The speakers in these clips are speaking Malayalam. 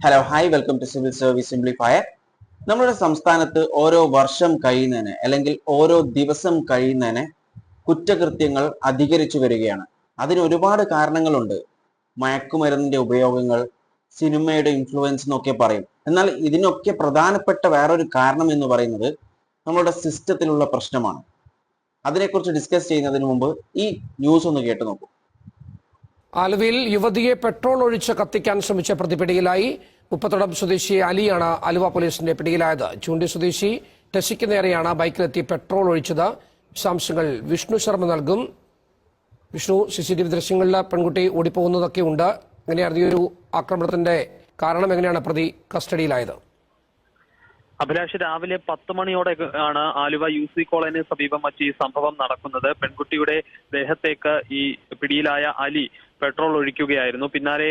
Hello hi welcome to civil service simplifier. നമ്മുടെ സംസ്ഥാനത്ത് ഓരോ വർഷം കഴിയുന്നതിന് അല്ലെങ്കിൽ ഓരോ ദിവസം കഴിയുന്നതിന് കുറ്റകൃത്യങ്ങൾ അധികരിച്ചു വരികയാണ്. അതിന് ഒരുപാട് കാരണങ്ങളുണ്ട്. മയക്കുമരുന്നിന്റെ ഉപയോഗങ്ങൾ, സിനിമയുടെ ഇൻഫ്ലുവൻസ് എന്നൊക്കെ പറയും. എന്നാൽ ഇതിനൊക്കെ പ്രധാനപ്പെട്ട വേറൊരു കാരണം എന്ന് പറയുന്നത് നമ്മുടെ സിസ്റ്റത്തിലുള്ള പ്രശ്നമാണ്. അതിനെക്കുറിച്ച് ഡിസ്കസ് ചെയ്യുന്നതിന് മുമ്പ് ഈ ന്യൂസ് ഒന്ന് കേട്ടു നോക്കൂ. ആലുവയിൽ യുവതിയെ പെട്രോൾ ഒഴിച്ച് കത്തിക്കാൻ ശ്രമിച്ച പ്രതി പിടിയിലായി. മുപ്പത്തോടം സ്വദേശി അലിയാണ് ആലുവ പോലീസിന്റെ പിടിയിലായത്. ചൂണ്ടി സ്വദേശി ടെസിക്ക് നേരെയാണ് ബൈക്കിലെത്തി പെട്രോൾ ഒഴിച്ചത്. വിശദാംശങ്ങൾ വിഷ്ണു ശർമ്മ നൽകും. വിഷ്ണു, CCTV ദൃശ്യങ്ങളിൽ പെൺകുട്ടി ഓടിപ്പോകുന്നതൊക്കെ ഉണ്ട്. എങ്ങനെയാണ് ഈ ഒരു ആക്രമണത്തിന്റെ കാരണം? എങ്ങനെയാണ് പ്രതി കസ്റ്റഡിയിലായത്? അഭിലാഷ്, രാവിലെ 10 മണിയോടെ ആണ് ആലുവ UC കോളേജിന് സമീപം വച്ച് ഈ സംഭവം നടക്കുന്നത്. പെൺകുട്ടിയുടെ ദേഹത്തേക്ക് ഈ പിടിയിലായ അലി പെട്രോൾ ഒഴിക്കുകയായിരുന്നു. പിന്നാലെ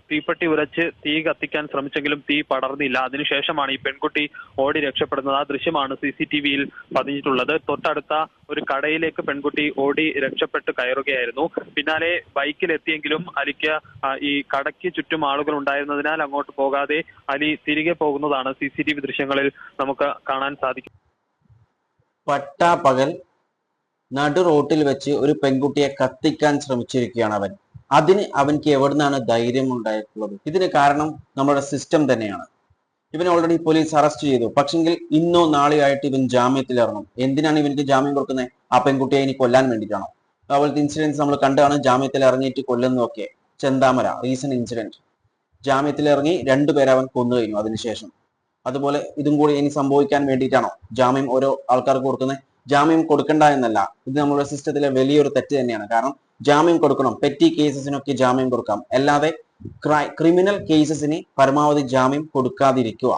തീപ്പെട്ടി ഉരച്ച് തീ കത്തിക്കാൻ ശ്രമിച്ചെങ്കിലും തീ പടർന്നില്ല. അതിനുശേഷമാണ് ഈ പെൺകുട്ടി ഓടി രക്ഷപ്പെടുന്നത്. ആ ദൃശ്യമാണ് CCTVയിൽ പതിഞ്ഞിട്ടുള്ളത്. തൊട്ടടുത്ത ഒരു കടയിലേക്ക് പെൺകുട്ടി ഓടി രക്ഷപ്പെട്ട് കയറുകയായിരുന്നു. പിന്നാലെ ബൈക്കിലെത്തിയെങ്കിലും അലിക്ക് ഈ കടയ്ക്ക് ചുറ്റും ആളുകൾ ഉണ്ടായിരുന്നതിനാൽ അങ്ങോട്ട് പോകാതെ അലി തിരികെ പോകുന്നതാണ് CCTV ദൃശ്യങ്ങളിൽ നമുക്ക് കാണാൻ സാധിക്കും. പട്ടാപ്പകൽ നടു റോട്ടിൽ വെച്ച് ഒരു പെൺകുട്ടിയെ കത്തിക്കാൻ ശ്രമിച്ചിരിക്കുകയാണ് അവൻ. അതിന് അവൻക്ക് എവിടുന്നാണ് ധൈര്യം ഉണ്ടായിട്ടുള്ളത്? ഇതിന് കാരണം നമ്മുടെ സിസ്റ്റം തന്നെയാണ്. ഇവനെ ഓൾറെഡി പോലീസ് അറസ്റ്റ് ചെയ്തു. പക്ഷെങ്കിൽ ഇന്നോ നാളെയോ ആയിട്ട് ഇവൻ ജാമ്യത്തിൽ ഇറങ്ങും. എന്തിനാണ് ഇവർക്ക് ജാമ്യം കൊടുക്കുന്നത്? ആ പെൺകുട്ടിയെ ഇനി കൊല്ലാൻ വേണ്ടിയിട്ടാണോ? അതുപോലത്തെ ഇൻസിഡൻസ് നമ്മൾ കണ്ടാണ് ജാമ്യത്തിൽ ഇറങ്ങിയിട്ട് കൊല്ലുന്നതൊക്കെ. ചെന്താമര റീസെന്റ് ഇൻസിഡന്റ്, ജാമ്യത്തിൽ ഇറങ്ങി 2 പേരെ അവൻ കൊന്നു കഴിഞ്ഞു അതിനുശേഷം. അതുപോലെ ഇതും കൂടി ഇനി സംഭവിക്കാൻ വേണ്ടിയിട്ടാണോ ജാമ്യം ഓരോ ആൾക്കാർക്ക് കൊടുക്കുന്നത്? ജാമ്യം കൊടുക്കണ്ട എന്നല്ല, ഇത് നമ്മുടെ സിസ്റ്റത്തിലെ വലിയൊരു തെറ്റ് തന്നെയാണ്. കാരണം ജാമ്യം കൊടുക്കണം, പെറ്റി കേസസിനൊക്കെ ജാമ്യം കൊടുക്കാം, അല്ലാതെ ക്രിമിനൽ കേസസിന് പരമാവധി ജാമ്യം കൊടുക്കാതിരിക്കുക.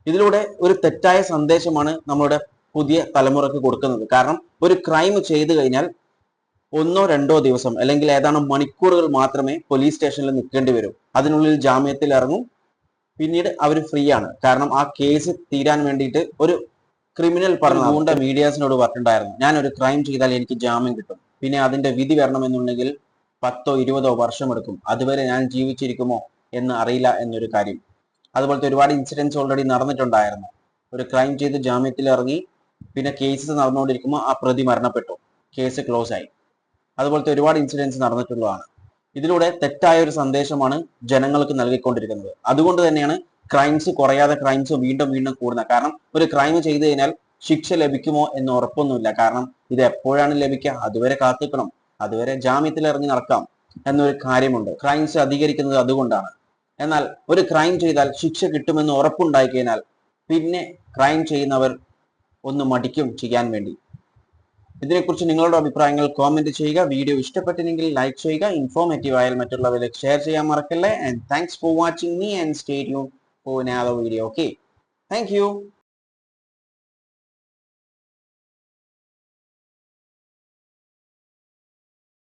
ഇതിലൂടെ ഒരു തെറ്റായ സന്ദേശമാണ് നമ്മുടെ പുതിയ തലമുറക്ക് കൊടുക്കുന്നത്. കാരണം ഒരു ക്രൈം ചെയ്തു കഴിഞ്ഞാൽ 1-2 ദിവസം അല്ലെങ്കിൽ ഏതാനും മണിക്കൂറുകൾ മാത്രമേ പോലീസ് സ്റ്റേഷനിൽ നിൽക്കേണ്ടി വരും. അതിനുള്ളിൽ ജാമ്യത്തിൽ ഇറങ്ങും. പിന്നീട് അവർ ഫ്രീ ആണ്. കാരണം ആ കേസ് തീരാൻ വേണ്ടിയിട്ട് ഒരു ക്രിമിനൽ പറഞ്ഞ മീഡിയാസിനോട് പറഞ്ഞിട്ടുണ്ടായിരുന്നു, ഞാൻ ഒരു ക്രൈം ചെയ്താൽ എനിക്ക് ജാമ്യം കിട്ടും, പിന്നെ അതിന്റെ വിധി വരണമെന്നുണ്ടെങ്കിൽ 10-20 വർഷം എടുക്കും, അതുവരെ ഞാൻ ജീവിച്ചിരിക്കുമോ എന്ന് അറിയില്ല എന്നൊരു കാര്യം. അതുപോലത്തെ ഒരുപാട് ഇൻസിഡൻസ് ഓൾറെഡി നടന്നിട്ടുണ്ടായിരുന്നു. ഒരു ക്രൈം ചെയ്ത് ജാമ്യത്തിൽ ഇറങ്ങി പിന്നെ കേസസ് നടന്നുകൊണ്ടിരിക്കുമ്പോൾ ആ പ്രതി മരണപ്പെട്ടു, കേസ് ക്ലോസ് ആയി. അതുപോലത്തെ ഒരുപാട് ഇൻസിഡൻസ് നടന്നിട്ടുള്ളതാണ്. ഇതിലൂടെ തെറ്റായ ഒരു സന്ദേശമാണ് ജനങ്ങൾക്ക് നൽകിക്കൊണ്ടിരിക്കുന്നത്. അതുകൊണ്ട് തന്നെയാണ് ക്രൈംസ് കുറയാതെ ക്രൈംസ് വീണ്ടും വീണ്ടും കൂടുന്നത്. കാരണം ഒരു ക്രൈം ചെയ്തു കഴിഞ്ഞാൽ ശിക്ഷ ലഭിക്കുമോ എന്ന് ഉറപ്പൊന്നുമില്ല. കാരണം ഇത് എപ്പോഴാണ് ലഭിക്കുക? അതുവരെ കാത്തിക്കണം, അതുവരെ ജാമ്യത്തിൽ ഇറങ്ങി നടക്കാം എന്നൊരു കാര്യമുണ്ട്. ക്രൈംസ് അധികരിക്കുന്നത് അതുകൊണ്ടാണ്. എന്നാൽ ഒരു ക്രൈം ചെയ്താൽ ശിക്ഷ കിട്ടുമെന്ന് ഉറപ്പുണ്ടായി കഴിഞ്ഞാൽ പിന്നെ ക്രൈം ചെയ്യുന്നവർ ഒന്ന് മടിക്കും ചെയ്യാൻ വേണ്ടി. ഇതിനെക്കുറിച്ച് നിങ്ങളുടെ അഭിപ്രായങ്ങൾ കോമെന്റ് ചെയ്യുക. വീഡിയോ ഇഷ്ടപ്പെട്ടില്ലെങ്കിൽ ലൈക്ക് ചെയ്യുക. ഇൻഫോർമേറ്റീവ് ആയാൽ മറ്റുള്ളവരിലേക്ക് ഷെയർ ചെയ്യാൻ മറക്കല്ലേ. And thanks for watching me and stay tuned for another video. Okay, thank you.